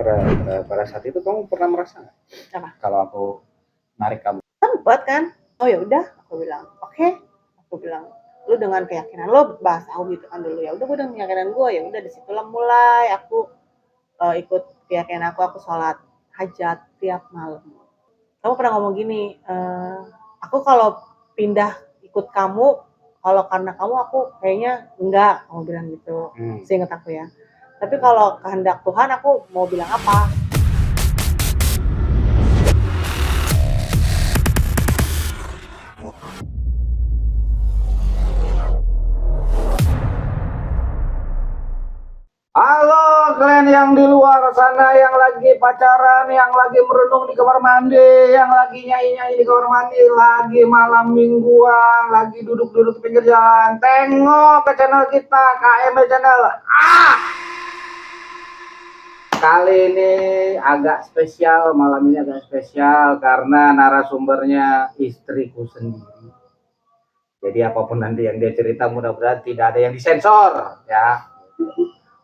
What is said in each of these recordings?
pada saat itu kamu pernah merasa nggak? Apa? Kalau aku narik kamu? Sempet kan? Oh ya udah, aku bilang oke. Aku bilang lu dengan keyakinan lo bahas aku gitu kan dulu, ya udah gue dengan keyakinan gue, ya udah disitulah mulai aku ikut keyakinan aku sholat hajat tiap malam. Kamu pernah ngomong gini, aku kalau pindah ikut kamu, kalau karena kamu aku kayaknya enggak, kamu bilang gitu. Seingat aku ya. Tapi kalau kehendak Tuhan aku mau bilang apa? Halo kalian yang di luar sana, yang lagi pacaran, yang lagi merenung di kamar mandi, yang lagi nyanyi-nyanyi di kamar mandi, lagi malam mingguan, lagi duduk-duduk di pinggir jalan, tengok ke channel kita, KMB Channel. Kali ini agak spesial, malam ini agak spesial karena narasumbernya istriku sendiri. Jadi apapun nanti yang dia cerita mudah-mudahan tidak ada yang disensor ya.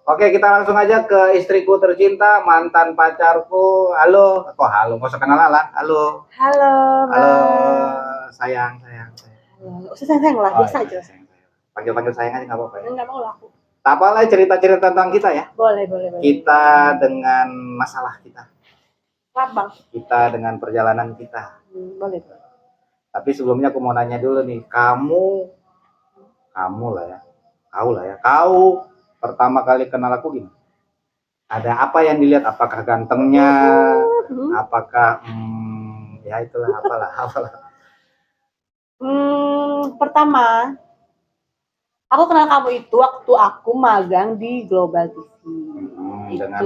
Oke, kita langsung aja ke istriku tercinta, mantan pacarku. Halo, kok halo? Nggak usah kenalan lah. Halo. Halo, Halo, sayang. Halo. Usah sayang lah, biasa aja. Panggil sayang aja nggak apa-apa ya. Enggak mau lah aku. Tak apalah cerita-cerita tentang kita ya. Boleh. Kita dengan masalah kita. Labang. Kita dengan perjalanan kita. Boleh. Tapi sebelumnya aku mau nanya dulu nih, kamu lah ya. Kau pertama kali kenal aku gimana? Ada apa yang dilihat? Apakah gantengnya? Apakah ya itulah apalah. Pertama, aku kenal kamu itu waktu aku magang di Global TV. Dengan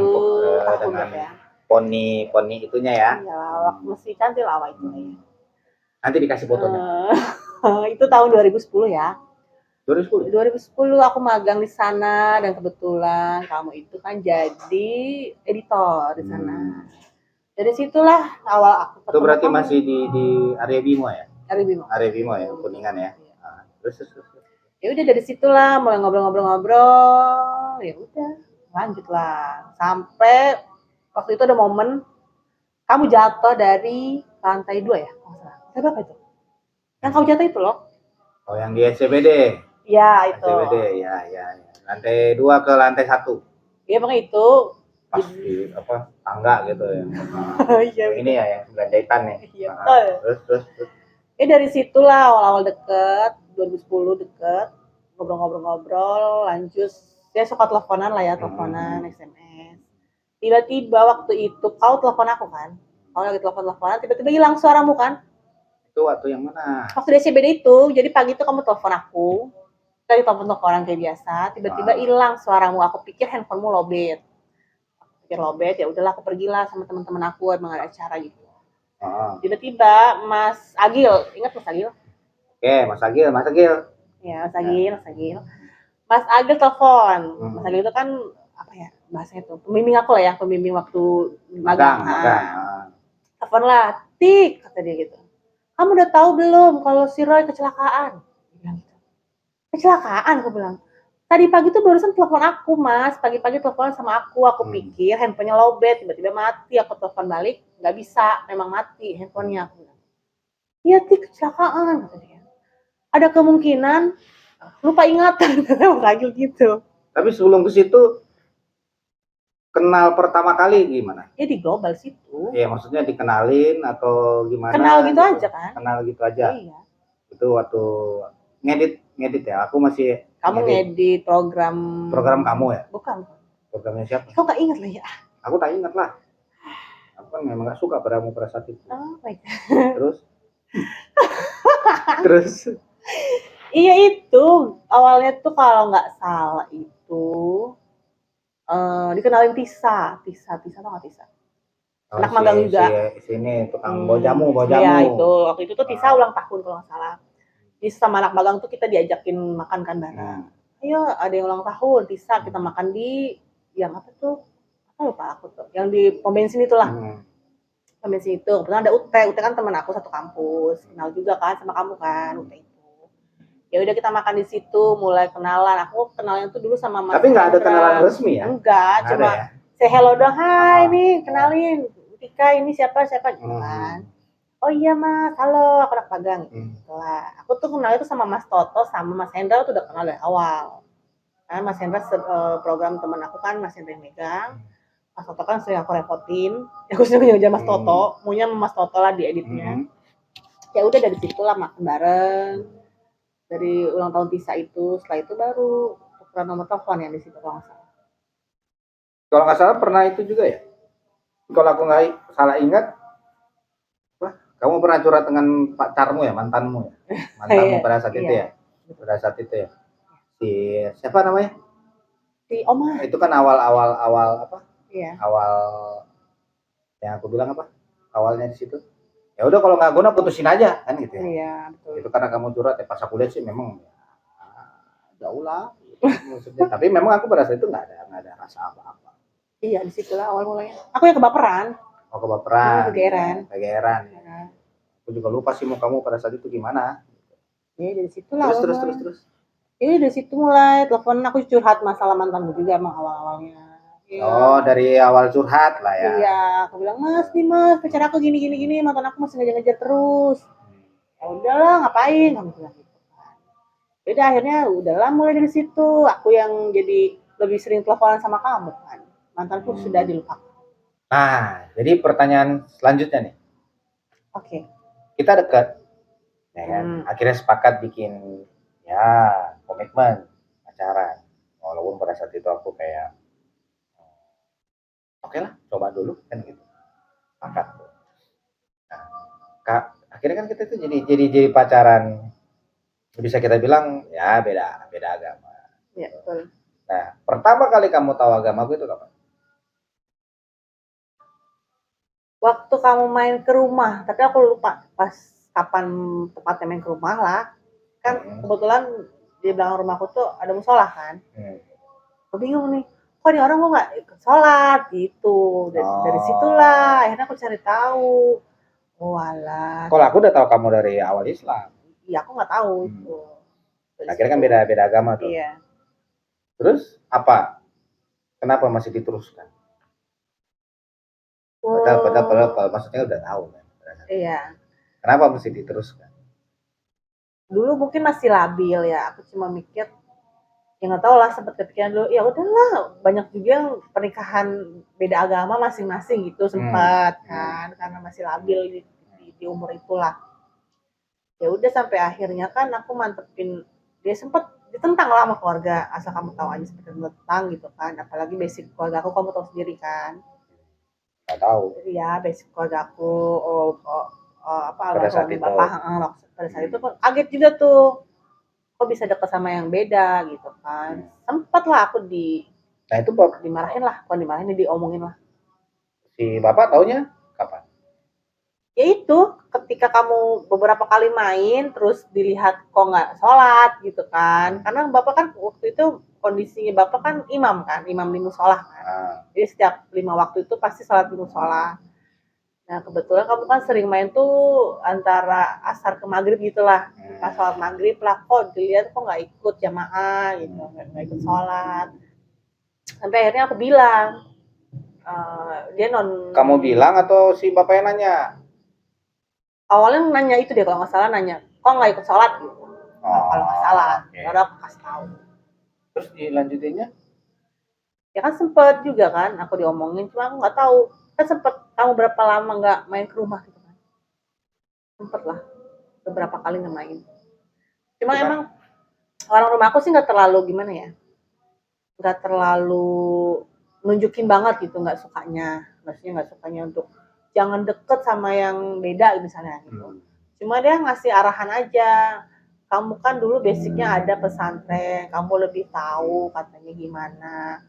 ya? poni itunya ya. Iya, mesti cantik lah itu ya. Nanti dikasih fotonya. Itu tahun 2010 ya. 2010 aku magang di sana dan kebetulan kamu itu kan jadi editor di sana. Dari situlah awal aku ketemu. Itu berarti kamu masih di Area Bimo ya? Area Bimo ya, Kuningan ya. Terus. Ya udah dari situlah mulai ngobrol. Ya udah, lanjutlah sampai waktu itu ada momen kamu jatuh dari lantai 2 ya? Lantai berapa itu? Yang kamu jatuh itu loh. Oh, yang di SCBD. Ya, itu. SCBD, ya. Lantai 2 ke lantai 1. Iya, makanya itu. Pas di tangga gitu ya. Iya. Ini ya yang 9 jahitan nih. Iya, terus. Dari situlah awal-awal deket, 2010 deket, ngobrol, lanjut. Dia suka teleponan lah ya, SMS. Tiba-tiba waktu itu kau telepon aku kan? Kau lagi teleponan, tiba-tiba hilang suaramu kan? Itu waktu yang mana? Waktu di SCBD itu, jadi pagi itu kamu telepon aku, tadi telepon kayak biasa, tiba-tiba hilang suaramu. Aku pikir handphonemu lobet. Ya udahlah, aku pergilah sama teman-teman aku emang ada acara gitu. Tiba-tiba Mas Agil, ingat Mas Agil? Oke, Mas Agil. Ya, Mas Agil. Mas Agil telepon. Mas Agil itu kan apa ya bahasanya tuh? Pembimbing aku lah ya, pembimbing waktu magang. Telepon lah, Tik, kata dia gitu. Kamu udah tahu belum kalau si Roy kecelakaan? Dia bilang gitu. Kecelakaan, aku bilang. Tadi pagi tuh barusan telepon aku, Mas. Pagi-pagi teleponan sama aku. Aku pikir handphonenya lowbat, tiba-tiba mati. Aku telepon balik, nggak bisa. Memang mati handphonenya. Aku bilang, iya, Tik, kecelakaan, kata dia. Ada kemungkinan lupa ingatan, lagi gitu. Tapi sebelum ke situ, kenal pertama kali gimana? Ya di Global situ. Iya, maksudnya dikenalin atau gimana? Kenal gitu aja kan? Kenal gitu aja. Iya. Itu waktu ngedit ya. Aku masih kamu ngedit program kamu ya? Bukan. Programnya siapa? Kau gak ingat lah ya? Aku tak ingat lah. Aku kan memang gak suka padamu pada saat itu. Oh my God. Terus? Iya itu awalnya tuh kalau nggak salah itu dikenalin Tisa tau nggak Tisa? Anak magang juga. Sini tukang bawa jamu. Iya itu waktu itu tuh Tisa ulang tahun kalau nggak salah. Tisa sama anak magang tuh kita diajakin makan kan bareng. Ayo ada yang ulang tahun Tisa, kita makan di yang apa tuh? Apa lupa aku tuh? Yang di pom bensin itulah. Pom bensin itu. Kebetulan ada Ute kan teman aku satu kampus, kenal juga kan sama kamu kan Ute itu. Ya udah kita makan di situ, mulai kenalan. Aku kenalnya tuh dulu sama Mas. Tapi nggak ada kenalan resmi ya? Enggak, cuma say hello dong, hai nih, kenalin, Tika ini siapa gitu kan. Oh iya mas, halo, aku anak magang gitu lah. Aku tuh kenal itu sama Mas Toto sama Mas Hendra tuh udah kenal dari awal. Karena Mas Hendra program temen aku kan Mas Hendra yang megang. Mas Toto kan sering aku repotin. Aku sering ngejar Mas Toto, maunya Mas Toto lah di editnya. Ya udah dari situ lah makan bareng. Dari ulang tahun Tisa itu, setelah itu baru tukeran nomor telepon yang di situ kalau nggak salah. Kalau nggak salah pernah itu juga ya. Kalau aku nggak salah ingat, kamu pernah curhat dengan pacarmu ya, mantanmu ya, mantanmu pada saat itu ya, pada saat itu ya. Si siapa namanya? Si Oma. Itu kan awal apa? Iya. Awal yang aku bilang apa? Awalnya di situ. Ya udah kalau nggak guna putusin aja kan gitu ya. Iya, betul. Itu karena kamu curhat ya, pas aku lihat sih memang jauh lah. Maksudnya. Tapi memang aku pada saat itu nggak ada rasa apa-apa. Iya, disitulah awal mulanya. Aku yang kebaperan. Oh kebaperan. Kegeeran. Ya. Aku juga lupa sih mau kamu pada saat itu gimana. Ya dari situlah. Terus. Jadi dari situ mulai telepon aku curhat masalah mantanmu juga emang awal-awalnya. Ya. Oh dari awal curhat lah ya. Iya, aku bilang mas pacar aku gini mantan aku masih ngejar terus. Ya udahlah ngapain kamu bilang gitu kan. Jadi akhirnya udahlah mulai dari situ aku yang jadi lebih sering teleponan sama kamu kan. Mantanku sudah dilupakan. Nah, jadi pertanyaan selanjutnya nih. Oke. Kita dekat, ya kan? Akhirnya sepakat bikin ya komitmen pacaran. Walaupun pada saat itu aku kayak oke lah, coba dulu kan gitu. Sepakat. Nah, akhirnya kan kita tuh jadi pacaran. Bisa kita bilang ya beda agama. Iya, betul. Nah, pertama kali kamu tahu agamaku itu kapan? Waktu kamu main ke rumah, tapi aku lupa pas kapan tepatnya main ke rumah lah. Kan kebetulan di belakang rumahku tuh ada musola kan. Aku bingung nih, kok nih orang kok nggak ikut sholat gitu. Dari situlah akhirnya aku cari tahu. Oh alah. Kalau aku udah tahu kamu dari awal Islam. Iya, aku nggak tahu itu. Akhirnya kan beda agama tuh. Iya. Terus apa? Kenapa masih diteruskan? Padahal maksudnya udah tahu kan. Iya. Kenapa mesti diteruskan? Dulu mungkin masih labil ya. Aku cuma mikir, ya nggak tahu lah sempat kepikiran dulu. Ya udahlah, banyak juga yang pernikahan beda agama masing-masing gitu sempat kan, karena masih labil di umur itulah. Ya udah sampai akhirnya kan aku mantepin, dia sempat ditentang lah sama keluarga, asal kamu tahu aja seperti tentang gitu kan. Apalagi basic keluarga aku kamu tahu sendiri kan. Nggak tahu. Iya, basic keluarga aku pada saat itu kan kaget juga tuh, kok bisa deket sama yang beda gitu kan. Sempet lah aku nah itu dimarahin lah, kalau dimarahin diomongin lah. Si bapak taunya kapan? Ya itu ketika kamu beberapa kali main terus dilihat kok nggak sholat gitu kan, karena bapak kan waktu itu kondisinya bapak kan imam di musola kan. Jadi setiap 5 waktu itu pasti sholat di musola. Nah kebetulan kamu kan sering main tuh antara asar ke maghrib gitulah. Pas sholat maghrib lah kok dilihat kok nggak ikut jamaah gitu, nggak ikut sholat. Sampai akhirnya aku bilang, dia Kamu bilang atau si bapak yang nanya? Awalnya nanya itu dia, kalau nggak salah nanya, kok nggak ikut sholat gitu. Kalau nggak salah, baru aku kasih tahu. Terus dilanjutinnya? Ya kan sempet juga kan, aku diomongin, cuma aku nggak tahu. Kan sempet kamu berapa lama nggak main ke rumah gitu kan? Sempet lah, beberapa kali nggak main. Cuma emang orang rumah aku sih nggak terlalu gimana ya, nggak terlalu nunjukin banget gitu, nggak sukanya, maksudnya nggak sukanya untuk jangan deket sama yang beda misalnya gitu. Cuma dia ngasih arahan aja. Kamu kan dulu basicnya ada pesantren, kamu lebih tahu katanya gimana.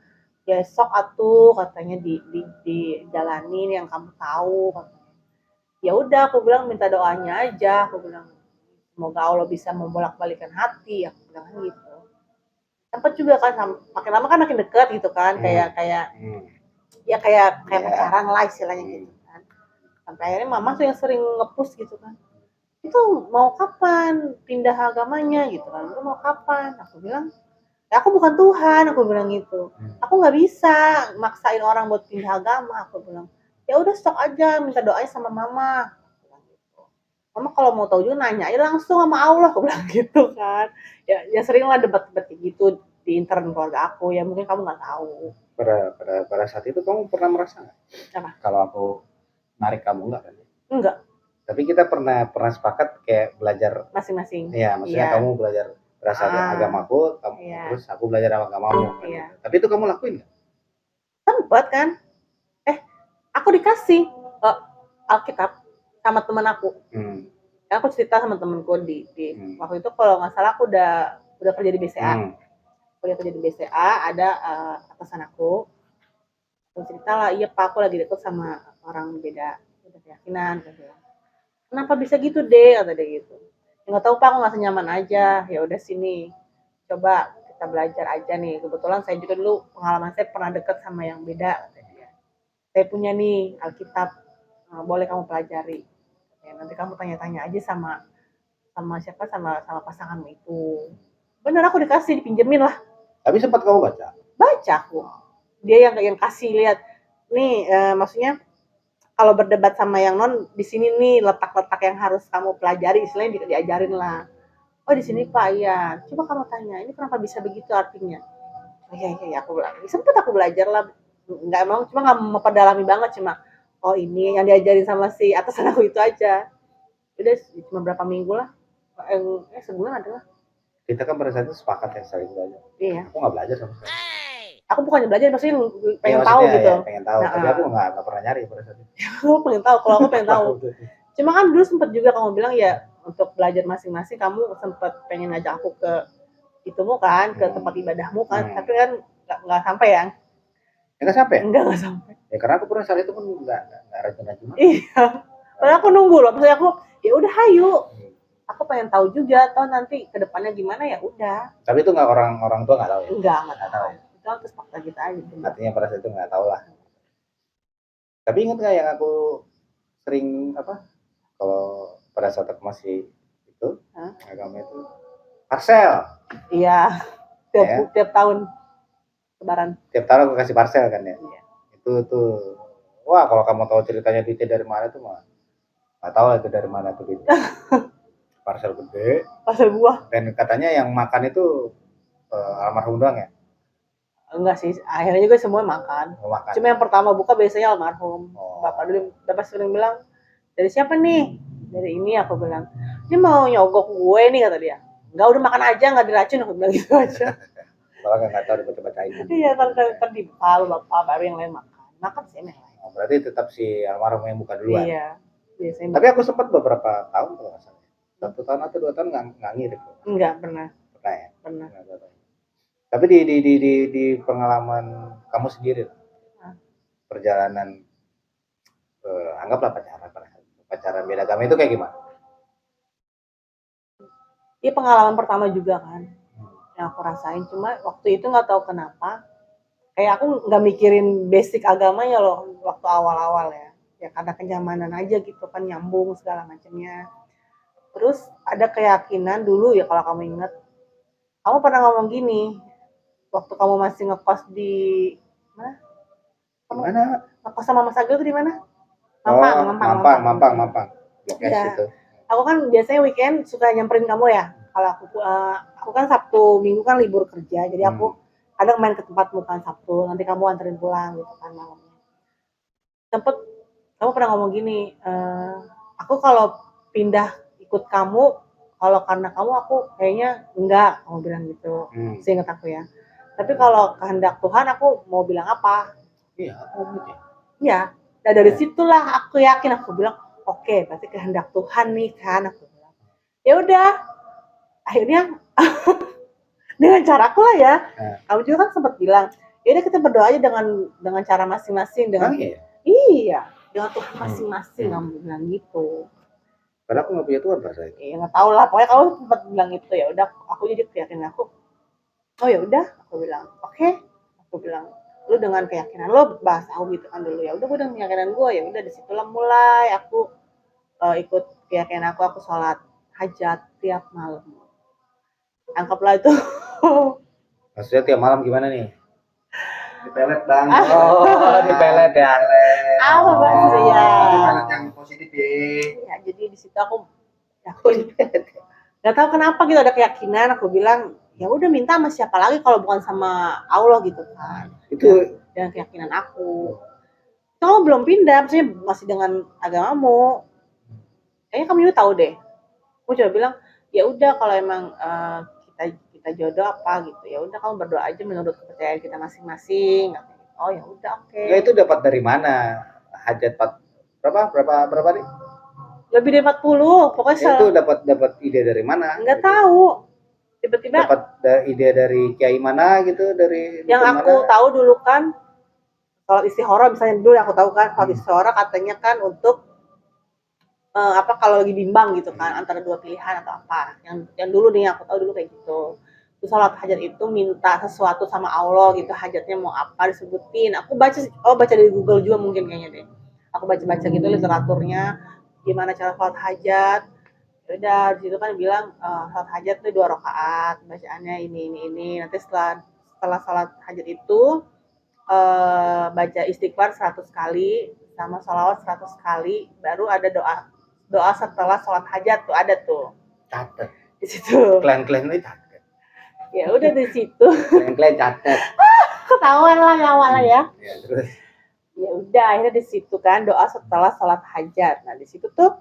Ya sok atuh katanya dijalanin yang kamu tahu katanya. Ya udah aku bilang minta doanya aja, aku bilang semoga Allah bisa membolak-balikan hati, aku bilang gitu. Sempat juga kan makin lama kan makin dekat gitu kan, kayak pacaran lah istilahnya gitu. Sampai akhirnya mama tuh yang sering nge-push gitu kan, itu mau kapan pindah agamanya gitu kan, lu mau kapan? Aku bilang ya aku bukan Tuhan, aku bilang gitu. Hmm. Aku nggak bisa maksain orang buat pindah agama, aku bilang. Ya udah stok aja, minta doanya sama mama. Aku bilang gitu. Mama kalau mau tahu juga nanya aja langsung sama Allah, aku bilang gitu kan. Ya sering lah debat-debat gitu di intern keluarga aku, ya mungkin kamu nggak tahu. Pada saat itu kamu pernah merasa nggak? Apa? Kalau aku narik kamu enggak kan? Enggak, Tapi kita pernah sepakat kayak belajar. masing-masing. Iya, maksudnya Iya. kamu belajar berasal dari agamaku, kamu Iya. terus aku belajar agamamu. Kan? Iya. Tapi itu kamu lakuin nggak? Sempet kan? Aku dikasih Alkitab sama temen aku. Aku cerita sama temenku di waktu itu kalau nggak salah aku udah kerja di BCA. Aku udah kerja di BCA, ada atasan aku cerita lah, iya Pak, aku lagi deket sama orang beda keyakinan. Kenapa bisa gitu deh, kata dia gitu. Ya, nggak tahu Pak, aku nggak senyaman aja. Ya udah sini, coba kita belajar aja nih. Kebetulan saya juga dulu pengalaman saya pernah deket sama yang beda. Saya punya nih Alkitab, boleh kamu pelajari. Ya, nanti kamu tanya-tanya aja sama siapa, sama pasanganmu itu. Bener, aku dikasih, dipinjemin lah. Tapi sempat kamu baca? Baca aku. Dia yang kasih lihat. Nih, maksudnya kalau berdebat sama yang non, di sini nih letak-letak yang harus kamu pelajari, istilahnya diajarin lah. Oh di sini Pak, ya. Coba kamu tanya, ini kenapa bisa begitu artinya? Oh iya, aku bilang. Sempat aku belajar lah. Nggak emang, cuma nggak memperdalami banget, cuma oh ini yang diajarin sama si atasan aku itu aja. Udah cuma berapa minggu lah. Sebulan ada lah. Kita kan pada saat itu sepakat ya saling belajar. Iya. Aku nggak belajar sama sekali. Aku bukannya belajar, maksudnya pengen ya, tahu gitu. Ya, pengen tahu, tapi aku nggak pernah nyari pada saat itu. Aku pengen tahu, kalau aku pengen tahu. Cuma kan dulu sempat juga kamu bilang ya untuk belajar masing-masing, kamu sempat pengen ngajak aku ke itumu kan, ke tempat ibadahmu kan, tapi kan nggak sampai ya. Nggak sampai? Nggak sampai. Ya karena aku pernah saat itu pun nggak rajin-rajin. Iya. Padahal aku nunggu loh, maksudnya aku ya udah hayu. Aku pengen tahu juga, toh nanti kedepannya gimana ya udah. Tapi itu nggak orang tua nggak tahu ya? Nggak tahu. Itu terus fakta kita aja. Artinya pada saat itu nggak tahu lah. Tapi ingat nggak yang aku sering kalau pada saat aku masih itu agama itu parcel. Iya. Tiap tahun Lebaran. Tiap tahun aku kasih parcel kan ya. Iya. Itu tuh, wah kalau kamu tahu ceritanya duitnya dari mana tuh mah nggak tahu itu dari mana tuh duitnya. Parcel gede. Parcel buah. Dan katanya yang makan itu almarhum doang ya? Enggak sih, akhirnya juga semua makan. Cuma yang pertama buka biasanya almarhum. Bapak sering bilang, dari siapa nih? Dari ini, aku bilang. Ini mau nyogok gue nih, kata dia. Enggak, udah makan aja, nggak diracun, aku bilang gitu aja. Kalau nggak tahu dibaca-bacain. Iya, ntar dibekal bapak, baru yang lain makan. Makan sih yang lain. Berarti tetap si almarhum yang buka duluan. Iya. Tapi aku sempat beberapa tahun kalau nggak salah. 1 tahun atau 2 tahun nggak ngirim. Enggak pernah. Pernah ya? Pernah. Tapi di pengalaman kamu sendiri, perjalanan anggaplah pacaran beda agama itu kayak gimana? Ini pengalaman pertama juga kan, yang aku rasain. Cuma waktu itu nggak tahu kenapa, kayak aku nggak mikirin basic agamanya loh waktu awal-awal ya. Ya karena kenyamanan aja gitu kan, nyambung segala macamnya. Terus ada keyakinan dulu ya, kalau kamu ingat, kamu pernah ngomong gini, waktu kamu masih ngekos di mana? Mana? Ngekos sama Mas Agil tuh di mana? Mampang. Blok S itu. Aku kan biasanya weekend suka nyamperin kamu ya. Kalau aku kan Sabtu Minggu kan libur kerja, jadi aku kadang main ke tempatmu kan Sabtu, nanti kamu anterin pulang gitu kan malamnya. Sempet kamu pernah ngomong gini, aku kalau pindah ikut kamu, kalau karena kamu aku kayaknya enggak, kamu bilang gitu. Seingat aku ya. Tapi kalau kehendak Tuhan aku mau bilang apa? Iya. Iya. Nah dari situlah aku yakin, aku bilang oke, berarti kehendak Tuhan nih kan, aku bilang. Ya udah. Akhirnya dengan caraku lah ya. Kamu juga kan sempat bilang, ya udah kita berdoa aja dengan cara masing-masing, dengan iya, dengan Tuhan masing-masing, kamu bilang gitu. Padahal aku nggak punya Tuhan pada saat itu. Iya nggak tahu lah, pokoknya kamu sempat bilang itu. Ya udah, aku jadi keyakinan aku. Oh ya udah, aku bilang oke. Aku bilang lu dengan keyakinan lo bahas aku gitu kan dulu. Ya udah, gue dengan keyakinan gue, ya udah disitulah mulai aku ikut keyakinan aku sholat hajat tiap malam. Anggaplah itu Maksudnya tiap malam gimana nih? Dipelet bang. Oh, dipelet ya. Apa bahasa ya? Dipelet yang positif ya. Ya, jadi di situ aku yakin. Gak tahu kenapa gitu ada keyakinan. Aku bilang ya udah minta sama siapa lagi kalau bukan sama Allah gitu kan. Itu Dan keyakinan aku. Kamu belum pindah, maksudnya masih dengan agamamu. Kayaknya kamu juga tahu deh. Aku coba bilang ya udah kalau emang kita jodoh apa gitu ya udah kamu berdoa aja menurut kepercayaan kita masing-masing. Oh ya udah oke. ya itu dapat dari mana? Hajat berapa nih? Lebih dari 40 pokoknya Itu dapat ide dari mana? nggak tahu tiba-tiba Dapat ide dari kiai mana gitu, dari yang aku tahu dulu kan sholat istihara misalnya dulu yang aku tahu kan sholat istihara katanya kan untuk apa kalau lagi bimbang gitu kan antara dua pilihan atau apa yang dulu nih aku tahu dulu kayak gitu. Terus sholat hajat itu minta sesuatu sama Allah gitu, hajatnya mau apa disebutin. Aku baca dari Google juga mungkin kayaknya deh. Aku baca gitu literaturnya gimana cara sholat hajat. Udah di situ kan bilang sholat hajat tuh 2 rakaat, bacaannya ini. Nanti setelah sholat hajat itu baca istighfar 100 kali sama sholawat 100 kali, baru ada doa setelah sholat hajat tuh ada tuh. Catet. Di situ. Klan-klan itu catet. Ya udah di situ. Klan-klan catet. Ketahuan lah awalnya ya. Ya, terus. Ya udah akhirnya di situ kan doa setelah sholat hajat. Nah di situ tuh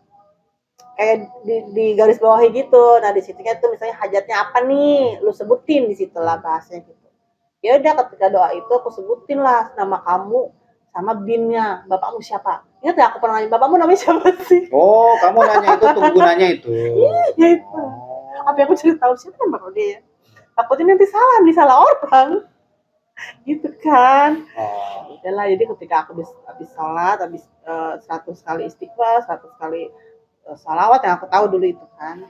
kayak di garis bawahi gitu. Nah di situnya tuh misalnya hajatnya apa nih, lu sebutin di situ lah bahasanya gitu. Ya udah ketika doa itu aku sebutin lah nama kamu sama binnya, bapakmu siapa? Ingat ya aku pernah nanya bapakmu namanya siapa sih? Oh, kamu nanya itu tunggu nanya itu. Iya itu. Apa aku cari tahu siapa nama dia? Takutnya nanti salah orang. Gitu kan. Oh. Udahlah jadi ketika aku habis sholat, habis 100 kali istighfar, 100 kali salawat yang aku tahu dulu itu kan.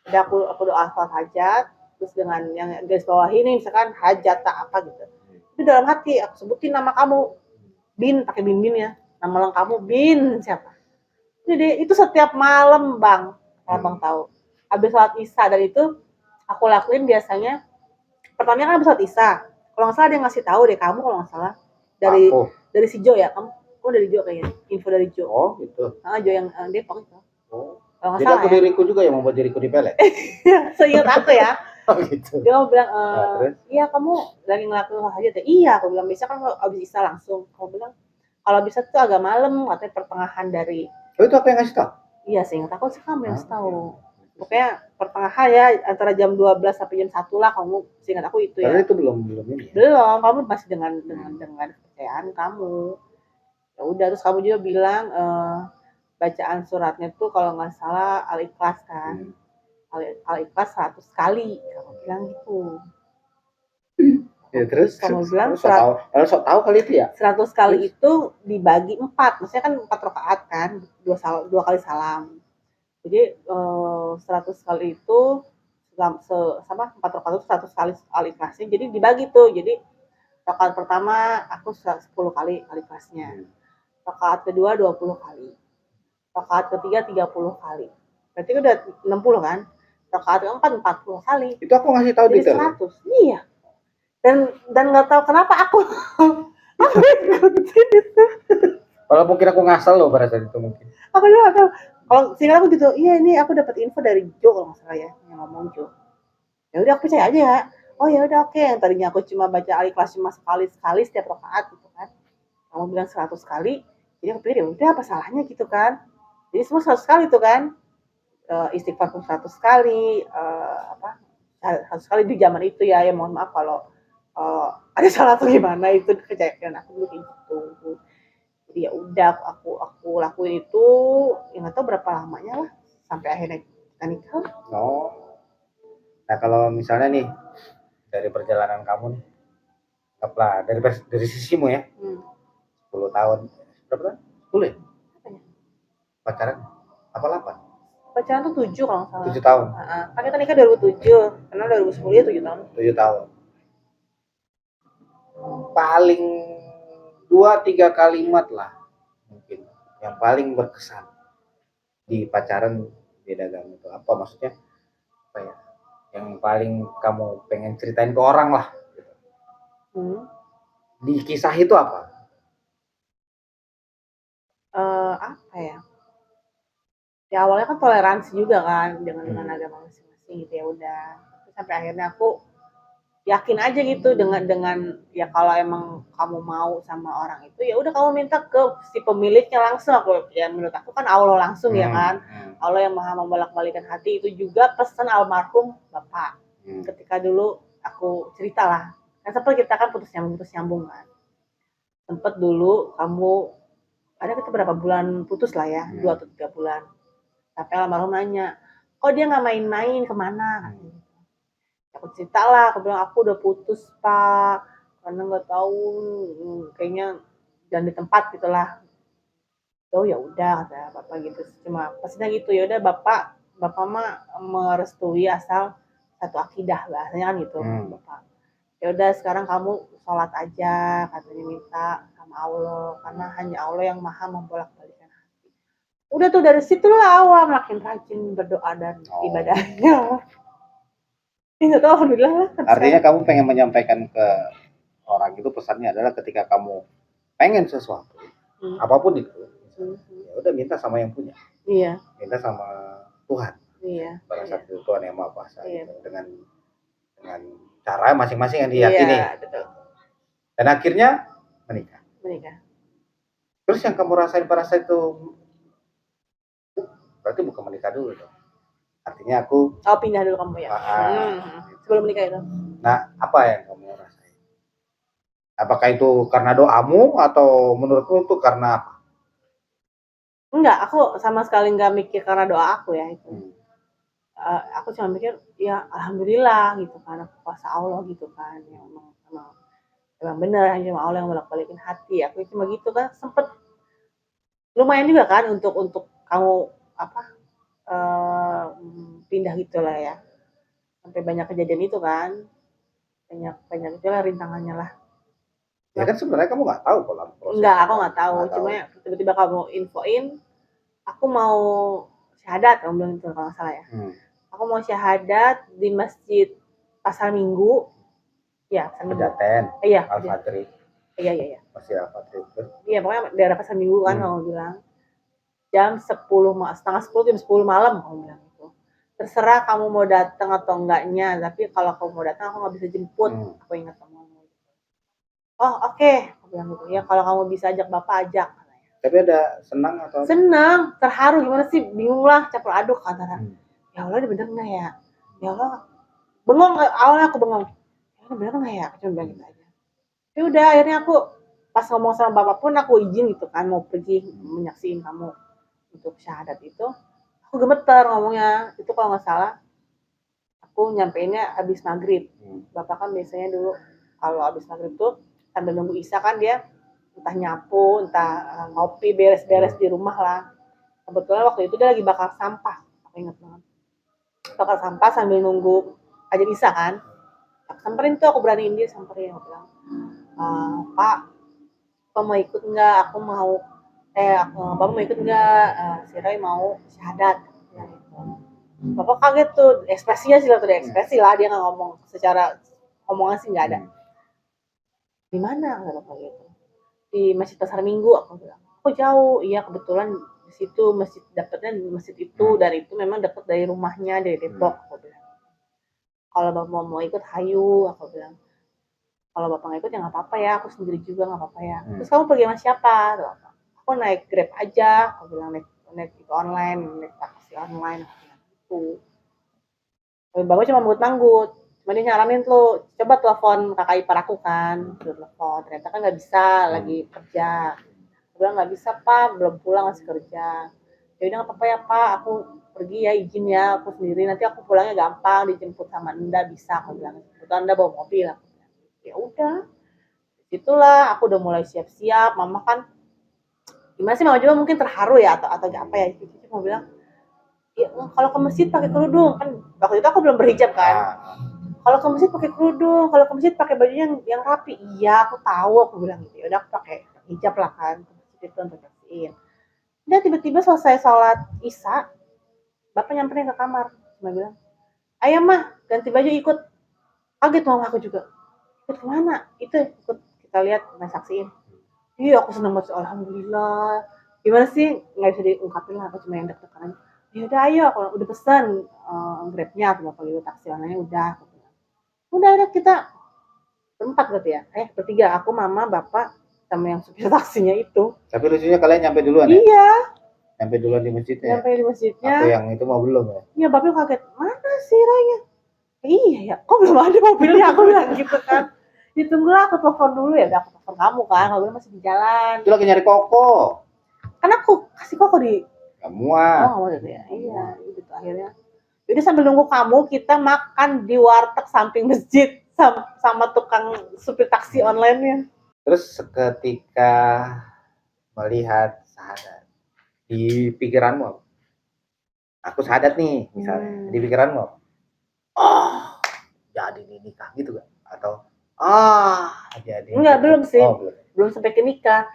Udah aku doa sholat hajat, terus dengan yang garis bawah ini misalkan hajat tak apa gitu. Itu dalam hati aku sebutin nama kamu. Bin pakai bin ya. Nama lengkap kamu Bin siapa? Jadi itu setiap malam Bang. Abang tahu. Habis sholat Isya dan itu aku lakuin biasanya pertamanya kan habis sholat Isya. Kalau nggak salah dia ngasih tahu deh kamu kalau nggak salah dari si Jo ya kamu dari Jo kayaknya info dari Jo. Oh gitu. Jo yang Depok itu. Oh. Kalau nggak Jadi salah aku diriku juga yang membuat diriku dipelet. Seingat aku ya. Oh gitu. Dia mau bilang iya kamu lagi ngelakuin hal aja. Iya aku bilang bisa kan habis Isya langsung. Kamu bilang kalau bisa tuh agak malam katanya pertengahan dari. Oh itu apa yang ngasih tahu? Iya seingat aku sih kamu yang tahu. Pokoknya pertengahan ya antara jam 12 sampai jam 1 lah kamu seingat aku itu ya. Karena itu belum ini. Belum, kamu masih dengan kepercayaan kamu. Ya udah terus kamu juga bilang bacaan suratnya tuh kalau nggak salah Al-Ikhlas kan. Al-Ikhlas 100 kali kamu bilang gitu. Ya terus kamu bilang sok tahu kali itu ya. 100 kali itu dibagi 4, maksudnya kan 4 rakaat kan, 2 kali salam. Jadi 100 kali itu sama 4 rakaat itu 100 kali Al-Ikhlasnya. Jadi dibagi tuh. Jadi rakaat pertama aku 10 kali Al-Ikhlasnya. Rakaat kedua 20 kali. Rakaat ketiga 30 kali. Berarti udah 60 kan? Rakaat keempat 40 kali. Itu aku ngasih tahu detail. 100. Iya. Dan nggak tahu kenapa aku ikutin itu. Kalau mungkin aku ngasal loh pada saat itu mungkin. Aku juga nggak tahu. Kalau singkat aku gitu, iya ini aku dapat info dari Jo kalau nggak salah ya, yang ngomong Jo. Ya udah aku percaya aja ya. Oh ya udah oke. Yang tadinya aku cuma baca Al-Ikhlas cuma sekali setiap rakaat gitu kan. Kamu bilang 100 kali, jadi aku pikir ya udah apa salahnya gitu kan. Jadi semua 100 kali itu kan. Istighfar pun 100 kali, 100 kali di zaman itu ya. Ya mohon maaf kalau ada salah atau gimana itu kejadian aku dulu kayak gitu. Jadi ya udah aku lakuin itu ya nggak tahu berapa lamanya lah sampai akhirnya kita nikah. Oh. Nah kalau misalnya nih dari perjalanan kamu nih, apa dari sisimu ya, 10 tahun berapa tahun? 10 ya? Pacaran? Apa 8? Pacaran tuh 7 kalau nggak salah. 7 tahun. Kan kita nikah 2007, karena 2010 ya 7 tahun. 7 tahun. Paling 2-3 kalimat lah mungkin yang paling berkesan di pacaran beda agama itu apa maksudnya apa ya yang paling kamu pengen ceritain ke orang lah Hmm. Di kisah itu apa? Apa ya? Ya awalnya kan toleransi juga kan dengan Hmm. agama masing-masing gitu, ya udah. Terus sampai akhirnya aku yakin aja gitu dengan ya kalau emang kamu mau sama orang itu ya udah kamu minta ke si pemiliknya langsung. Aku ya menurut aku kan Allah langsung ya kan. Allah yang maha membolak-balikan hati. Itu juga pesan almarhum bapak ketika dulu aku cerita lah, kan sempat kita kan putus nyambung kan, sempet dulu kamu ada kita berapa bulan putus lah ya, 2 atau 3 bulan. Tapi almarhum nanya, kok dia nggak main-main kemana? Aku cerita lah, aku bilang aku udah putus pak, karena nggak tahu, kayaknya jangan di tempat gitulah. Oh ya udah kata bapak gitu, cuma pastinya gitu, ya udah bapak mah merestui asal satu akidah bahasanya kan gitu. Bapak ya udah sekarang kamu sholat aja katanya, minta sama Allah karena hanya Allah yang maha membolak-balikan hati. Udah tuh dari situ lah awal makin rajin berdoa dan ibadahnya. Ini tuh alhamdulillah lah. Artinya kamu pengen menyampaikan ke orang itu, pesannya adalah ketika kamu pengen sesuatu, apapun itu, ya udah minta sama yang punya. Iya. Minta sama Tuhan. Iya. Pada saat itu Tuhan yang Maha Kuasa. Iya. Gitu. Dengan cara masing-masing yang diyakini. Iya, betul. Dan akhirnya menikah. Terus yang kamu rasain pada saat itu berarti bukan menikah dulu dong. Artinya aku pindah dulu kamu ya. Sebelum menikah itu. Nah, apa yang kamu rasain? Apakah itu karena doamu atau menurutmu itu karena apa? Enggak, aku sama sekali nggak mikir karena doa aku ya itu. Aku cuma mikir ya alhamdulillah gitu kan, kuasa Allah gitu kan, yang emang bener hanya Allah yang bolak-balikin hati. Aku cuma gitu kan, sempet lumayan juga kan untuk kamu apa pindah gitulah ya, sampai banyak kejadian itu kan, banyak itulah rintangannya lah. Ya kan sebenarnya kamu nggak tahu kalau proses. Enggak, aku nggak tahu. Cuma tiba-tiba kamu infoin, aku mau syahadat, kamu bilang itu kalau nggak salah ya. Aku mau syahadat di masjid Pasar Minggu. Ya, Pejaten. Iya. Al-Fatri. Iya. Masjid Al-Fatri itu. Iya, pokoknya daerah Pasar Minggu kan kamu bilang. Jam 10, setengah 10, jam 10 malam kamu bilang itu. Terserah kamu mau datang atau enggaknya, tapi kalau kamu mau datang aku nggak bisa jemput. Aku ingat kamu. Oh oke, aku bilang gitu ya. Kalau kamu bisa ajak bapak, ajak. Tapi ada senang atau? Senang, terharu, gimana sih? Bingung lah, campur aduk kata. Ya Allah, ini bener nggak ya? Ya Allah, bengong. Awalnya aku bengong. Ya ini bener nggak ya? Aku cuma bilang gitu aja. Ya udah, akhirnya aku pas ngomong sama bapak pun aku izin gitu kan, mau pergi menyaksiin kamu untuk syahadat itu. Aku gemeter ngomongnya. Itu kalau nggak salah, aku nyampeinnya habis maghrib. Bapak kan biasanya dulu kalau habis maghrib tuh sambil nunggu isya kan dia entah nyapu, entah ngopi, beres-beres di rumah lah. Kebetulan waktu itu dia lagi bakar sampah, aku inget banget. Bakar sampah sambil nunggu aja bisa kan. Aku samperin tuh, aku beraniin dia, samperin, aku bilang, Pak, Bapak mau ikut nggak? Aku mau, Bapak mau ikut nggak? Si Roy mau syahadat. Bapak kaget tuh, ekspresinya sih tuh, ekspresi lah, dia nggak ngomong secara omongan sih nggak ada. Di mana kata bapak gitu? Di Masjid Pasar Minggu, aku bilang. Oh jauh, iya kebetulan di situ masjid, dapetnya di masjid itu, dari itu memang deket dari rumahnya, dari Depok, aku bilang. Kalau bapak mau ikut, hayu, aku bilang. Kalau bapak nggak ikut ya nggak apa-apa ya, aku sendiri juga nggak apa-apa ya. Terus kamu pergi sama siapa? Aku naik Grab aja, aku bilang naik itu online, naik taksi online, aku bilang gitu. Bapak cuma manggut-manggut. Cuma dia nyaranin tuh, coba telepon kakak ipar aku kan, telepon. Ternyata kan nggak bisa, lagi kerja. Aku bilang nggak bisa pak, belum pulang masih kerja. Ya udah nggak apa-apa ya pak, aku pergi ya, izin ya, aku sendiri. Nanti aku pulangnya gampang, dijemput sama Enda bisa. Aku bilang, betul Enda bawa mobil. Aku bilang, ya udah. Itulah, aku udah mulai siap-siap. Mama kan, gimana sih, mama juga mungkin terharu ya atau apa ya. Jadi mau bilang, ya, kalau ke masjid pakai kerudung kan, waktu itu aku belum berhijab kan. Kalau ke masjid pakai kerudung, kalau ke masjid pakai baju yang rapi. Iya, aku tahu, aku bilang gitu. Ya udah aku pakai hijab lah kan, ke masjid itu untuk bersihin. Udah tiba-tiba selesai sholat isya, bapak nyamperin ke kamar, cuma bilang, ayo mah ganti baju ikut. Kaget mama aku juga. ikut kemana? Itu ikut kita lihat, kita saksiin. Iya, aku seneng banget, alhamdulillah. Gimana sih? Nggak bisa diungkapin lah, aku cuma yang deg-degan. Ya udah ayo, kalau udah pesan Grabnya atau apa gitu, taksi online udah. Udah kita berempat berarti ya. Bertiga, aku, mama, bapak, sama yang supir taksinya itu. Tapi lucunya kalian nyampe duluan ya? Iya, Nyampe duluan di masjidnya. nyampe di masjidnya. Aku yang itu mau belum ya? Iya, bapak kaget. Mana sih Raya? Iya ya, kok belum ada mobilnya? Aku bilang gitu kan. Ditunggulah, aku telepon dulu ya. Udah aku telepon kamu kan, kalau bilang masih di jalan. Itu lagi nyari koko. Kan aku kasih koko di. Semua. Oh, nggak mau ya. Iya, gitu akhirnya. Jadi sambil nunggu kamu, kita makan di warteg samping masjid sama tukang supir taksi online-nya. Terus seketika melihat Sahadat di pikiranmu, aku Sahadat nih misalnya, di pikiranmu, jadi nikah gitu gak? Atau jadi enggak, belum sih. belum. Belum sampai ke nikah.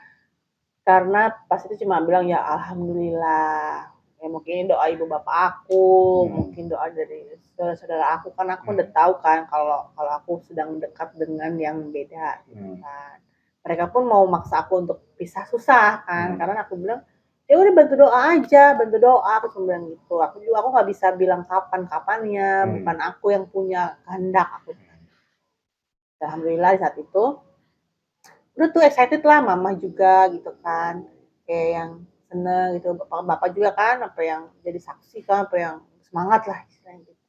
Karena pas itu cuma bilang ya alhamdulillah. Ya mungkin doa ibu bapak aku, mungkin doa dari saudara-saudara aku, kan aku udah tahu kan kalau aku sedang dekat dengan yang beda gitu kan. Mereka pun mau maksa aku untuk pisah susah kan, karena aku bilang ya udah bantu doa aja, bantu doa, aku cuma bilang gitu. Aku nggak bisa bilang kapannya, bukan aku yang punya kehendak aku. Alhamdulillah di saat itu udah tuh excited lah, mama juga gitu kan, kayak yang seneng gitu, bapak juga kan, apa yang jadi saksi kan, apa yang semangat lah istilahnya gitu.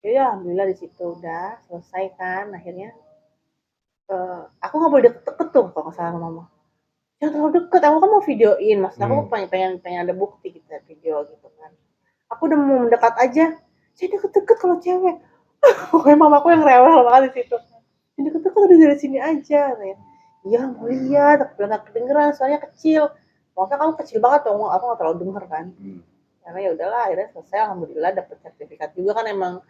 Jadi alhamdulillah di situ udah selesai kan, akhirnya aku nggak boleh deket-deket tuh kalau nggak salah mama. Jangan terlalu deket, aku kan mau videoin, maksud aku pengen ada bukti gitu video gitu kan. Aku udah mau mendekat aja, saya deket-deket kalau cewek. Pokoknya mamaku yang rewel banget di situ. Jadi deket-deket udah dari sini aja, kayak. Iya, mau lihat, aku bilang gak kedengeran, soalnya kecil. Maksudnya kamu kecil banget dong, aku gak terlalu denger kan. Karena ya udahlah, akhirnya selesai, alhamdulillah dapet sertifikat juga kan emang.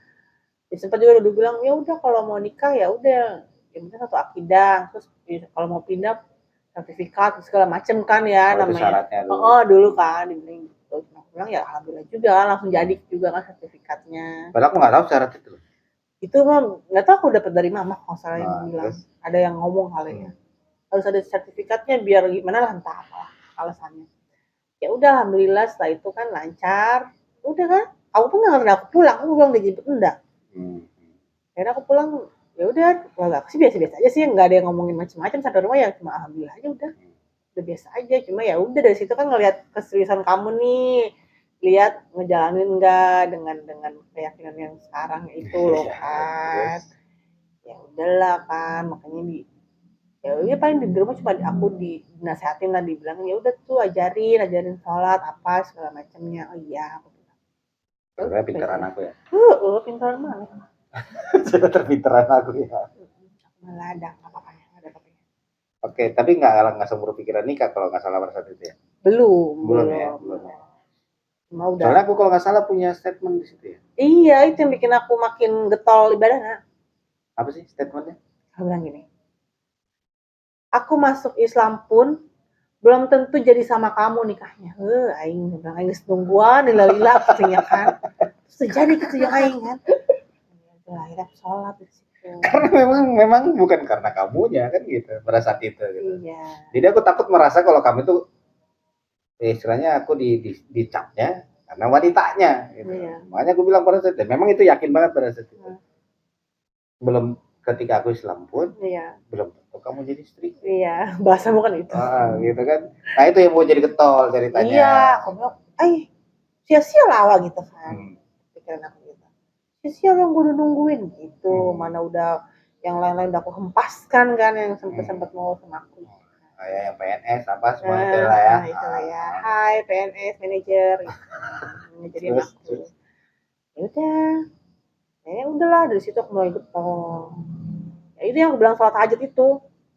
Sempat juga dulu bilang, ya udah kalau mau nikah ya udah, yang penting satu akidah, terus kalau mau pindah sertifikat segala macem kan ya namanya. Dulu kan dibilang gitu. Aku bilang ya alhamdulillah juga, langsung jadi juga kan sertifikatnya. Padahal aku nggak tahu syarat itu. Itu mah nggak tahu, aku dapat dari mama kalau salah yang bilang. Ada yang ngomong kali ya. Harus ada sertifikatnya biar gimana lah, entah apa alasannya. Ya udah alhamdulillah setelah itu kan lancar. Udah kan, aku pun nggak ngerti, aku pulang, aku bilang dijemput enggak. Akhirnya aku pulang, ya udah, aku sih biasa-biasa aja sih, nggak ada yang ngomongin macam-macam sampai rumah ya, cuma alhamdulillah aja udah biasa aja. Cuma ya udah dari situ kan ngelihat keseriusan kamu nih, lihat ngejalanin enggak dengan keyakinan yang sekarang itu loh kan. Ya udahlah kan, makanya ya udah paling di rumah cuma aku dinasehatin lah, dibilang ya udah tuh ajarin sholat apa segala macamnya. Oh iya, aku bilang. Sebenarnya pintaran aku ya. Pintaran mana? Sudah pintaran aku ya. Malah ada apa-apanya, ada apa-apanya. Oke, tapi nggak seumur pikiran nikah kalau nggak salah pada saat itu ya. Belum. Ya. Mau udah. Soalnya aku kalau nggak salah punya statement di situ ya. Iya, itu yang bikin aku makin getol ibadahnya. Apa sih statementnya? Aku bilang gini. Aku masuk Islam pun belum tentu jadi sama kamu nikahnya. Aing bilang aing geus nungguan lila-lila katanya kan. Terus jadi gitu ya aing kan. Akhirnya sholat di situ. Karena memang bukan karena kamunya kan gitu pada saat itu gitu. Iya. Jadi aku takut merasa kalau kamu itu istilahnya aku dicapnya karena wanitanya gitu. Iya. Makanya aku bilang pada saat itu, memang itu yakin banget pada saat itu. Belum ketika aku Islam pun, belum tentu kamu jadi istri. Iya, bahasa bukan itu. Gitu kan. Nah itu yang mau jadi getol ceritanya. Iya, aku bilang, sia-sia lah gitu kan. Pikiran aku gitu. Sia-sia yang gue udah nungguin gitu. Mana udah yang lain-lain udah aku hempaskan kan, yang sempat mau sama aku. Kayak yang PNS apa semua itu lah ya. Itulah ya. Hai PNS manajer. Manajerin aku. Ya udahlah dari situ aku mulai getol. Ya itu yang aku bilang sholat tahajud itu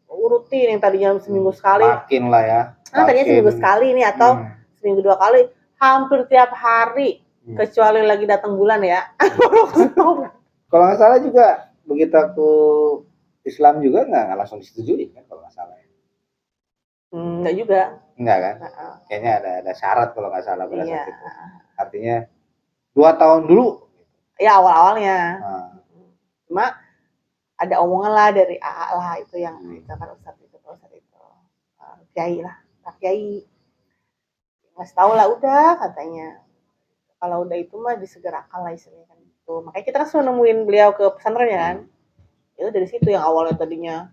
rutin, yang tadinya seminggu sekali. Makin lah ya. Tadinya seminggu sekali nih atau seminggu 2 kali, hampir tiap hari kecuali lagi datang bulan ya. Kalau nggak salah juga begitu aku Islam juga nggak langsung disetujui kan kalau nggak salah. Enggak juga. Enggak kan? Kayaknya ada syarat kalau nggak salah pada saat itu. Artinya 2 tahun dulu. Ya awal-awalnya. Cuma ada omongan lah dari AA lah itu yang itu kan Ustadz itu kiai lah, Pak Kiai ngasih tahu lah udah katanya kalau udah itu mah disegerakan lah istilahnya kan gitu. Makanya kita kan selalu nemuin beliau ke pesantren ya kan. Itu dari situ yang awalnya tadinya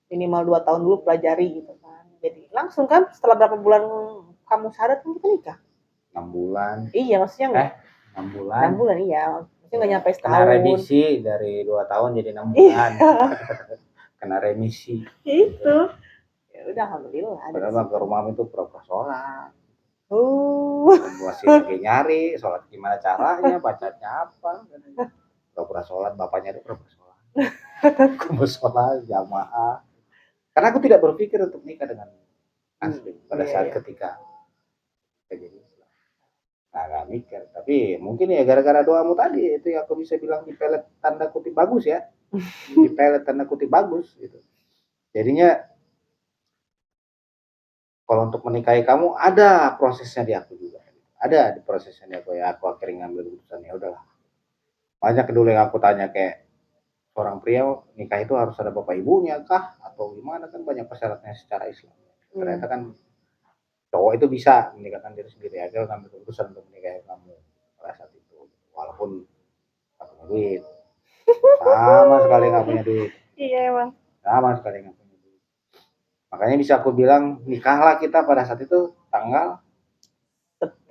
minimal 2 tahun dulu pelajari gitu kan. Jadi langsung kan setelah berapa bulan kamu syahadat kan kita nikah. 6 bulan. Iya maksudnya enggak. 6 bulan. 6 bulan iya. Maksudnya enggak nyampe setahun. Kena remisi dari 2 tahun jadi 6 bulan. Kena remisi. Itu. Ya udah alhamdulillah. Padahal ke rumah itu pura-pura sholat. Oh. Masih lagi nyari sholat gimana caranya, bacanya apa. Pura-pura sholat, bapaknya itu pura-pura sholat. Aku mau sholat jamaah. Karena aku tidak berpikir untuk nikah dengan asli pada saat ketika jadi Islam. Nah, gak mikir. Tapi mungkin ya gara-gara doamu tadi itu yang aku bisa bilang di pelet tanda kutip bagus ya. Di pelet tanda kutip bagus gitu. Jadinya kalau untuk menikahi kamu ada prosesnya di aku juga. Ada di prosesnya di aku ya. Aku akhirnya ngambil keputusan ya udahlah. Banyak dulu yang aku tanya kayak seorang pria nikah itu harus ada bapak ibunya kah atau gimana kan banyak persyaratannya secara Islam. Ternyata kan cowok itu bisa menikahkan diri sendiri aja ngambil keputusan untuk menikahi kamu pada saat itu walaupun nggak punya duit sama sekali nggak punya duit. Iya emang. Sama sekali nggak punya duit. Makanya bisa aku bilang nikahlah kita pada saat itu tanggal 10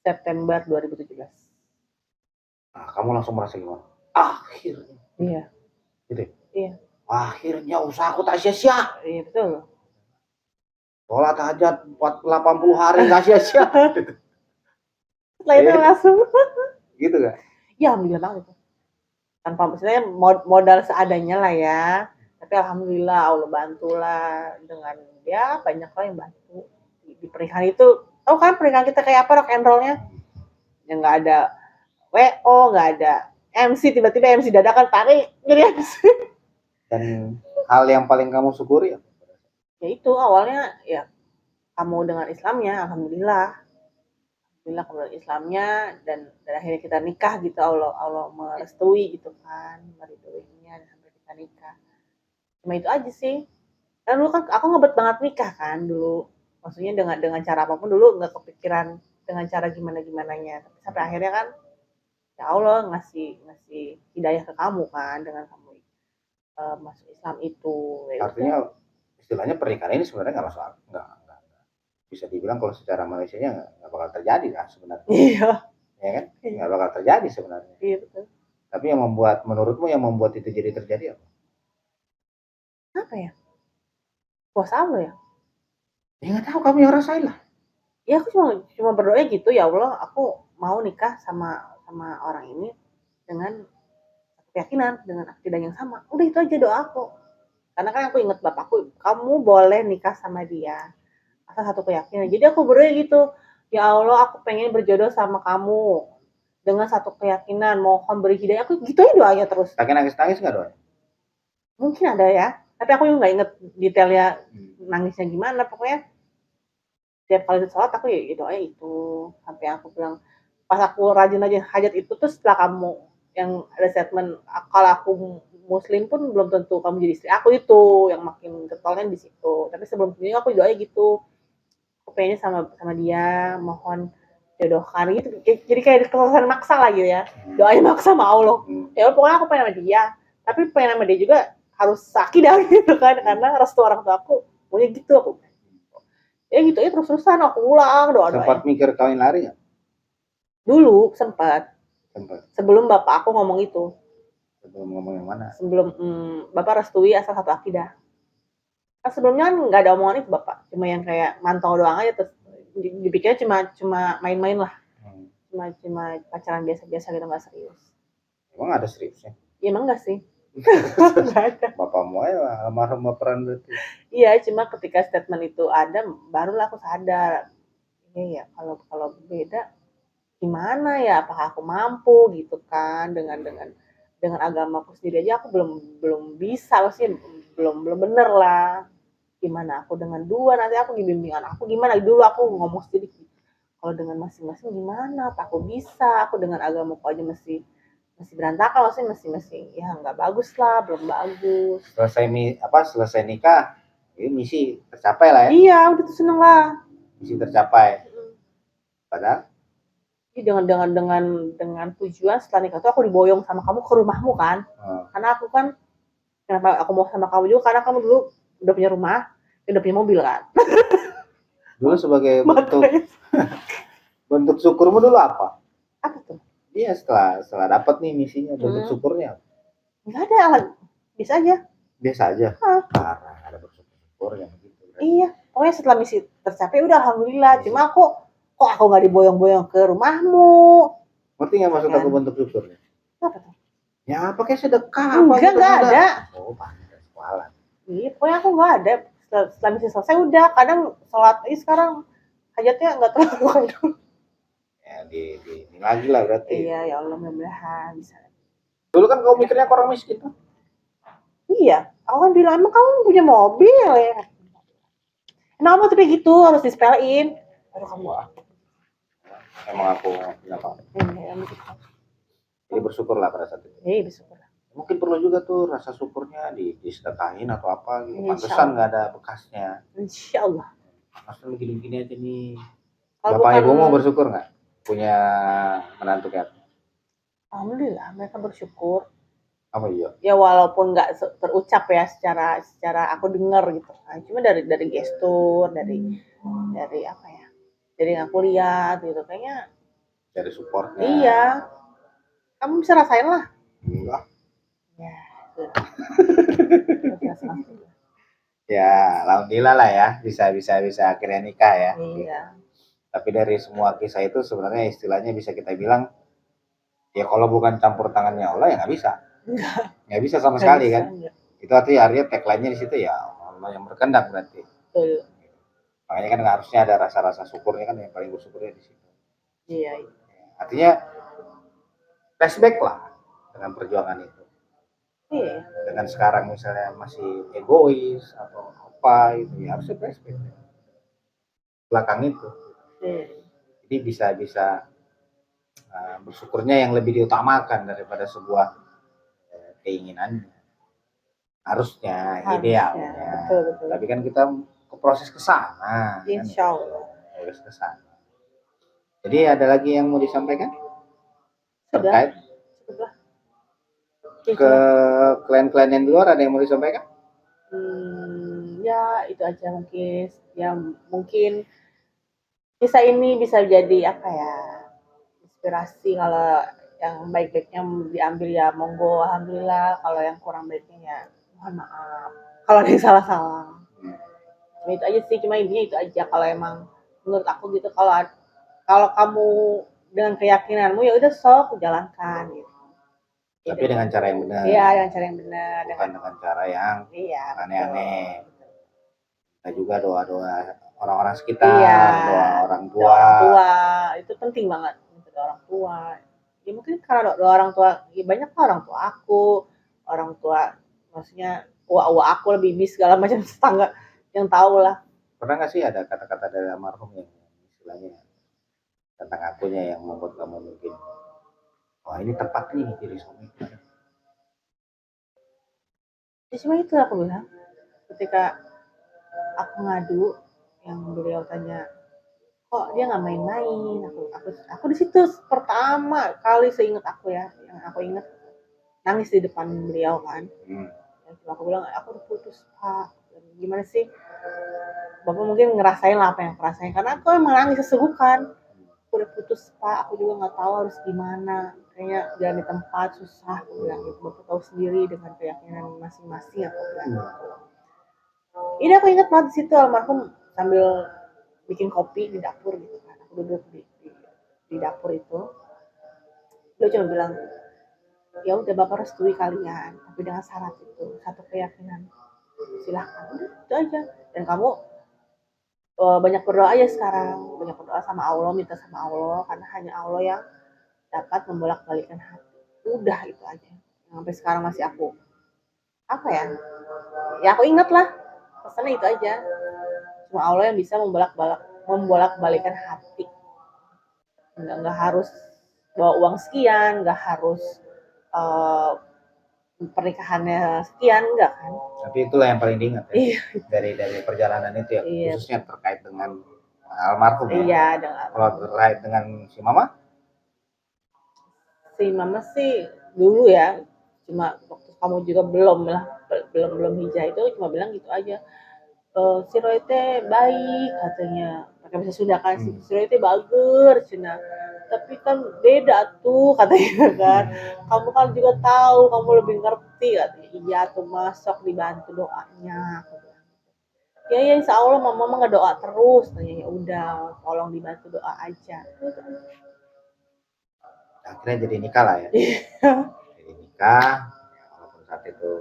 September 2017. Nah, kamu langsung merasa gimana? Akhirnya. Iya. Gitu. Iya. Akhirnya usahaku tak sia-sia. Iya betul. Sholat hajat 80 hari nggak sia-sia. Setelah itu langsung. Gitu kan? Ya alhamdulillah banget itu. Tanpa maksudnya modal seadanya lah ya. Tapi alhamdulillah Allah bantulah dengan ya banyak lah yang bantu di pernikahan itu. Tahu kan pernikahan kita kayak apa rock and rollnya? Yang nggak ada WO, nggak ada MC, tiba-tiba MC dadakan tarik jadi MC. Dan hal yang paling kamu syukuri apa? Ya itu awalnya ya kamu dengan Islamnya alhamdulillah kamu dengan Islamnya dan akhirnya kita nikah gitu Allah merestui gitu kan meriduinya sampai kita nikah cuma itu aja sih kan dulu kan aku ngebet banget nikah kan dulu maksudnya dengan cara apapun dulu nggak kepikiran dengan cara gimananya tapi sampai akhirnya kan ya Allah ngasih hidayah ke kamu kan dengan kamu masuk Islam itu artinya istilahnya pernikahan ini sebenarnya nggak masuk nggak bisa dibilang kalau secara Malaysianya nggak bakal terjadi lah sebenarnya. Iya. Ya kan? Nggak bakal terjadi sebenarnya. Iya betul. Tapi yang menurutmu yang membuat itu jadi terjadi apa? Apa ya? Puasa Allah ya? Ya nggak tahu kamu yang rasain lah. Ya aku cuma berdoa gitu ya Allah aku mau nikah sama orang ini dengan keyakinan dengan akidah yang sama. Udah itu aja doa aku. Karena kan aku ingat bapakku, kamu boleh nikah sama dia asal satu keyakinan. Jadi aku berdoa gitu, ya Allah aku pengen berjodoh sama kamu dengan satu keyakinan, mohon beri hidayah. Aku gitu aja doanya terus. Kakek nangis nggak doanya? Mungkin ada ya, tapi aku juga nggak inget detailnya nangisnya gimana. Pokoknya tiap kali sholat aku ya doanya itu sampai aku bilang pas aku rajin hajat itu tuh setelah kamu yang ada statement kalau aku Muslim pun belum tentu kamu jadi istri aku itu yang makin getolnya di situ tapi sebelum ini aku doa gitu aku pengennya sama dia mohon jodohkan gitu jadi kayak kesan maksa lah gitu ya doanya maksa sama Allah ya pokoknya aku pengen sama dia tapi pengen sama dia juga harus sakidah gitu kan karena restu orang tua aku maunya gitu aku ya gitu ya terus-terusan aku ulang doa-doa sempat mikir kawin lari nggak? Dulu sempat sebelum bapak aku ngomong itu sebelum ngomong yang mana? Sebelum bapak restui asal satu akidah. Kan sebelumnya kan nggak ada omongan itu bapak, cuma yang kayak mantau doang aja terus dipikirnya cuma main-main lah, cuma pacaran biasa-biasa gitu nggak serius. Emang ada seriusnya? Iya emang nggak sih. Nggak ada. Bapakmu aja almarhum baperan berarti. Iya cuma ketika statement itu ada barulah aku sadar. Iya ya kalau beda gimana ya apakah aku mampu gitu kan dengan agamaku sendiri aja aku belum bisa sih belum bener lah gimana aku dengan dua nanti aku dibimbingan aku gimana dulu aku ngomong sendiri kalau dengan masing-masing gimana apa aku bisa aku dengan agamaku aja masih masih berantakan, maksudnya masih ya nggak bagus lah, belum bagus. Selesai nikah, ini misi tercapai lah ya. Iya, udah tuh seneng lah. Misi tercapai. Padahal Dengan tujuan setelah nikah tuh aku diboyong sama kamu ke rumahmu kan. Karena aku kan, kenapa aku mau sama kamu juga, karena kamu dulu udah punya rumah, udah punya mobil kan. dulu sebagai bentuk syukurmu dulu apa? Apa tuh? Iya, setelah dapat nih misinya, bentuk syukurnya nggak ada, bisa aja. biasa aja. Parah, ada bersyukur yang gitu. Iya, pokoknya setelah misi tercapai udah alhamdulillah. Cuma kok aku nggak diboyong-boyong ke rumahmu? Ngerti nggak maksud aku bentuk syukurnya? Apa tuh? Ya pakai sedekah. Enggak, nggak ada. Oh, pantas kualat. Iya, pokoknya aku nggak ada. Setelah misi selesai udah. Kadang sholat ini sekarang hajatnya nggak terlalu kayak dulu. Ya ini lagi lah berarti. Iya, ya Allah, mudah-mudahan bisa. Dulu kan kau mikirnya orang miskin tuh. Iya, aku kan bilang emang kamu punya mobil ya. Kenapa tapi gitu harus disepelein? Aduh kamu. Emang aku kenapa? Jadi bersyukurlah pada saat itu. Iya, bersyukur. Mungkin perlu juga tuh rasa syukurnya disedekahin atau apa gitu. Pantesan nggak ada bekasnya. Insya Allah. Maksudnya begini-begini aja nih. Kalau Bapak bukan, ibu mau bersyukur nggak punya menantu kayak? alhamdulillah mereka bersyukur. Apa iya? Ya walaupun nggak terucap ya secara aku dengar gitu. Nah, cuma dari gestur, dari apa ya? Dari yang aku lihat gitu kayaknya. Dari supportnya. Iya. Kamu bisa rasain lah. Enggak. Ya. Ya, alhamdulillah lah ya, bisa akhirnya nikah ya. Iya. Tapi dari semua kisah itu sebenarnya istilahnya bisa kita bilang, ya kalau bukan campur tangannya Allah ya nggak bisa. Nggak bisa sama sekali kan. Enggak. Itu artinya tagline-nya di situ ya Allah yang berkehendak berarti. Betul. Makanya kan harusnya ada rasa-rasa syukurnya kan, yang paling bersyukurnya di situ. Iya. Artinya flashback lah dengan perjuangan itu. Iya. Dengan sekarang misalnya masih egois atau apa itu ya harusnya flashback belakang itu. Jadi bisa bersyukurnya yang lebih diutamakan daripada sebuah keinginan. Harusnya idealnya. Betul. Tapi kan kita proses ke sana. Insya Allah. Proses ke sana. Jadi ada lagi yang mau disampaikan? Terkait Sudah. ke klien-klien yang di luar ada yang mau disampaikan? Ya itu aja mungkin. Ya mungkin kisah ini bisa jadi apa ya, inspirasi. Kalau yang baik-baiknya diambil ya monggo, alhamdulillah. Kalau yang kurang baiknya ya mohon maaf kalau ada yang salah-salah. Cuma itu aja sih, cuma intinya itu aja. Kalau emang menurut aku gitu, kalau kamu dengan keyakinanmu ya udah sok jalankan gitu. Tapi dengan cara yang benar. Iya, dengan cara yang benar. Bukan dengan cara yang aneh-aneh. Kita juga doa-doa orang-orang sekitar, doa orang tua. Orang tua itu penting banget. Doa orang tua. Ya mungkin karena doa orang tua, ya banyak lah orang tua aku, orang tua maksudnya uak aku, lebih segala macam tetangga yang tahu lah. Pernah nggak sih ada kata-kata dari almarhum yang istilahnya tentang akunya yang membuat kamu mungkin wah ini tepat nih jadi suami? Ya cuma itu aku bilang ketika aku ngadu, yang beliau tanya kok dia nggak main-main, aku di situ pertama kali seingat aku ya, yang aku ingat nangis di depan beliau kan. Aku bilang aku udah putus Pak, gimana sih Bapak mungkin ngerasain lah apa yang aku rasain, karena aku emang nangis sesegukan. Aku udah putus Pak, aku juga nggak tahu harus gimana, kayaknya jalan di tempat susah, aku bilang gitu. Bapak tahu sendiri dengan keyakinan masing-masing, aku bilang gitu. Ini aku ingat banget di situ almarhum sambil bikin kopi di dapur gitu kan, aku duduk di dapur itu, dia cuma bilang ya udah Bapak restui kalian, tapi dengan syarat itu, satu keyakinan, silahkan, udah itu aja. Dan kamu banyak berdoa aja sekarang, banyak berdoa sama Allah, minta sama Allah, karena hanya Allah yang dapat membolak-balikan hati. Udah itu aja. Sampai sekarang masih aku apa ya aku ingat lah pesannya itu aja. Cuma Allah yang bisa membolak-balikan hati. Nggak harus bawa uang sekian, nggak harus eh, pernikahannya sekian, enggak kan? Tapi itulah yang paling diingat ya. Iya. Dari perjalanan itu ya, Iya. khususnya terkait dengan almarhum ya. Iya, dengan Kalau terkait dengan si mama, si mama sih dulu ya, cuma waktu kamu juga belum lah, belum hijrah itu cuma bilang gitu aja. Si Roy teh baik katanya, pakai bahasa Sunda kan, si Roy teh bager cina, tapi kan beda tuh katanya kan, kamu kan juga tahu, kamu lebih ngerti katanya. Iya tuh, masuk dibantu doanya, aku bilang. Ya insya Allah mama mah ngedoa terus, tanya ya udah tolong dibantu doa aja. akhirnya jadi nikah lah ya. Jadi nikah, walaupun saat itu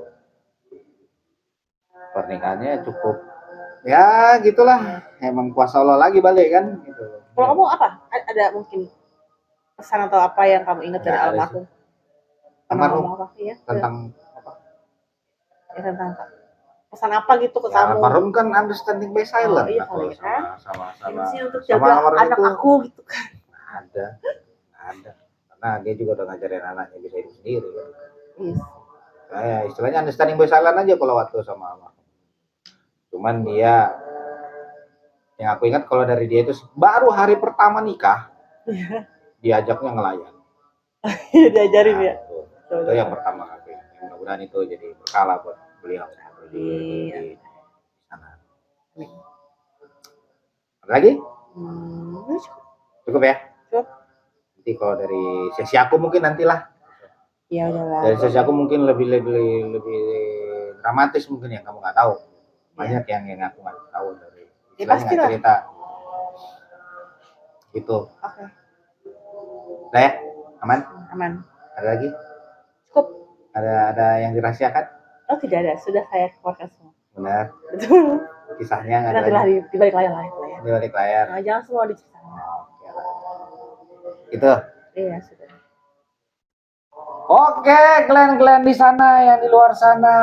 pernikahannya cukup ya gitulah, emang kuasa Allah lagi balik kan gitu. Kalau kamu apa? Ada mungkin pesan atau apa yang kamu ingat dari Nggak ada almarhum? Almarhum Ngomong apa? Iya, tentang apa? ya, tentang pesan apa gitu ke Ya, kamu? almarhum kan understanding by silent. Oh, iya Kalau kali ya. sama Ini sih untuk sama jaga almarhum anak itu aku gitu kan. ada, karena dia juga udah ngajarin anaknya bisa hidup sendiri kan. Yes. Kayak istilahnya understanding by silent aja kalau waktu sama almarhum. Cuman dia, yang aku ingat kalau dari dia itu baru hari pertama nikah diajaknya nelayan. Iya, diajarin ya. Itu yang pertama kali. Mudah-mudahan itu jadi berkala buat beliau di sana. Ada lagi? Cukup ya? Cukup. Nanti kalau dari sesi aku mungkin nantilah. Ya udahlah. Dari sesi aku mungkin lebih dramatis mungkin yang kamu nggak tahu. Banyak yang aku nggak tahu dari Ya, pastilah. cerita. Gitu. Oke. Udah ya? Aman? Aman. Ada lagi? Cukup. Ada yang dirahasiakan? Oh tidak ada, sudah saya keluarkan semua. Benar. Betul. Kisahnya nggak ada Nantilah lagi? di balik layar lah itu ya. Di balik layar. Nah, jangan semua diceritakan. Oke lah. Itu. Iya sudah. Oke, kalian di sana yang di luar sana,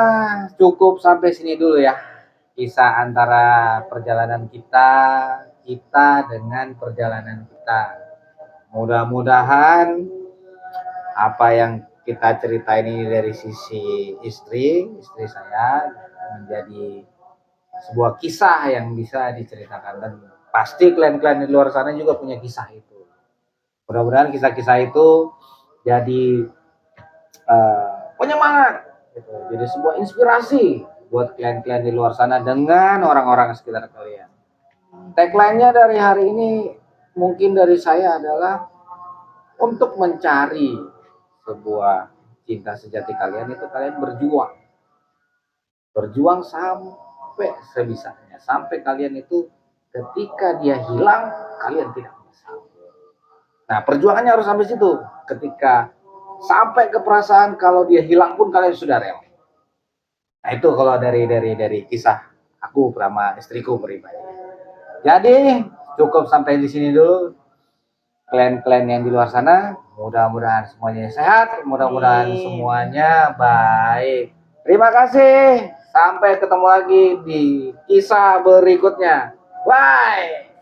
cukup sampai sini dulu ya. Kisah antara perjalanan kita dengan perjalanan kita. Mudah-mudahan apa yang kita cerita ini dari sisi istri saya menjadi sebuah kisah yang bisa diceritakan, dan pasti kalian di luar sana juga punya kisah itu. Mudah-mudahan kisah-kisah itu jadi penyemangat, gitu. Jadi sebuah inspirasi buat klien-klien di luar sana dengan orang-orang sekitar kalian. Tagline-nya dari hari ini mungkin dari saya adalah untuk mencari sebuah cinta sejati kalian itu kalian berjuang sampai sebisanya, sampai kalian itu ketika dia hilang kalian tidak menyesal. Nah, perjuangannya harus sampai situ. Ketika sampai ke perasaan kalau dia hilang pun kalian sudah rela. Nah, itu kalau dari kisah aku sama istriku pribadi. Jadi cukup sampai di sini dulu. Klien-klien yang di luar sana, mudah-mudahan semuanya sehat, mudah-mudahan semuanya baik. Terima kasih. Sampai ketemu lagi di kisah berikutnya. Bye.